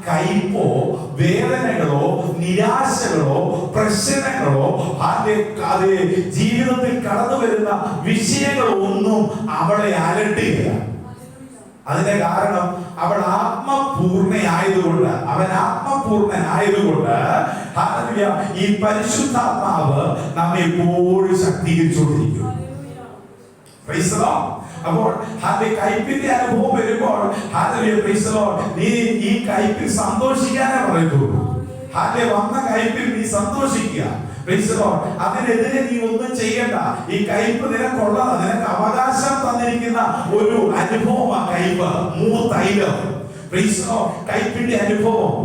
കയ്പോ വേദനകളോ നിരാശകളോ പ്രശ്നങ്ങളോ അത് ജീവിതത്തിൽ കടന്നു വരുന്ന വിഷയങ്ങളോ ഒന്നും അവളെ അലട്ടുകയില്ല. അതിന്റെ കാരണം അവൻ ആത്മപൂർണനായതുകൊണ്ട് ഈ പരിശുദ്ധാത്മാവ് നമ്മെ എപ്പോഴും ശക്തീകരിച്ചുകൊണ്ടിരിക്കും. അപ്പോൾ കയ്പിന്റെ അനുഭവം വരുമ്പോൾ നീ ഈ കയ്പിൽ സന്തോഷിക്കാനേ പറയത്തുള്ളൂ. വന്ന കയ്പിൽ നീ സന്തോഷിക്കുക. അതിനെതിരെ നീ ഒന്നും ചെയ്യണ്ട. ഈ കയ്പ് നിനക്കുള്ളതാണ്, നിനക്ക് അവകാശം തന്നിരിക്കുന്ന ഒരു അനുഭവമാണ് കയ്പ്. മൂത്തൈലം കയ്പിന്റെ അനുഭവം.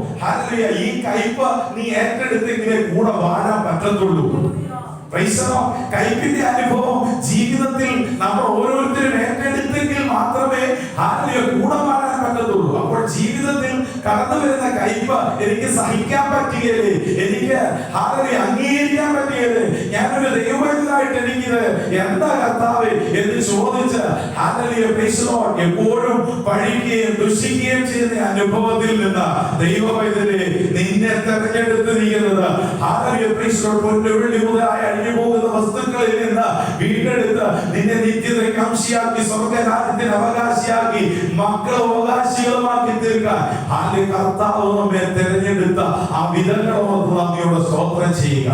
ഈ കയ്പ് നീ ഏറ്റെടുത്തെങ്കിലേ കൂടെ വാഴാൻ പറ്റത്തുള്ളൂ. കയ്പിന്റെ അനുഭവം ജീവിതത്തിൽ നമ്മൾ ഓരോരുത്തരും ഏറ്റെടുത്തെങ്കിൽ മാത്രമേ കൂടെ വാഴാൻ പറ്റത്തുള്ളൂ. അപ്പോൾ ജീവിതത്തിൽ കടന്നു വരുന്ന കയ്പ് എനിക്ക് സഹിക്കാൻ പറ്റുകയില്ലേ, എനിക്ക് അംഗീകരിക്കാൻ പറ്റുകയില്ലേ, ഞാനൊരു ദൈവമായിട്ട് എനിക്കിത് എന്താ കർത്താവ് എന്ന് ചോദിച്ച് എപ്പോഴും പഴിക്കുകയും ദുഷിക്കുകയും ചെയ്യുന്ന അനുഭവത്തിൽ നിന്ന് ദൈവവൈദ്യരെ നിന്നെ തെരഞ്ഞെടുത്തിരിക്കുന്നത് പൊന്നുവെള്ളി മുതലായ അഴിഞ്ഞു പോകുന്ന വസ്തുക്കളിൽ നിന്ന് വീണ്ടെടുത്ത് നിന്നെ നിത്യതയ്ക്ക് അംശിയാക്കി സ്വർഗ്ഗരാജ്യത്തിന് അവകാശിയാക്കി മക്കളെ അവകാശികളുമാക്കി തീർക്കാൻ കർത്താവ് നമ്മെ തെരഞ്ഞെടുത്ത ആ വിധങ്ങളോട് നന്ദിയോടെ സ്തോത്രം ചെയ്യുക.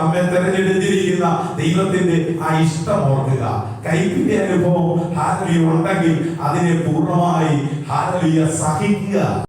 നമ്മെ തെരഞ്ഞെടുത്തിരിക്കുന്ന ദൈവത്തിന്റെ ആ ഇഷ്ടം ഓർക്കുക. കയ്പിന്റെ അനുഭവം ഉണ്ടെങ്കിൽ അതിനെ പൂർണ്ണമായി സഹിക്കുക.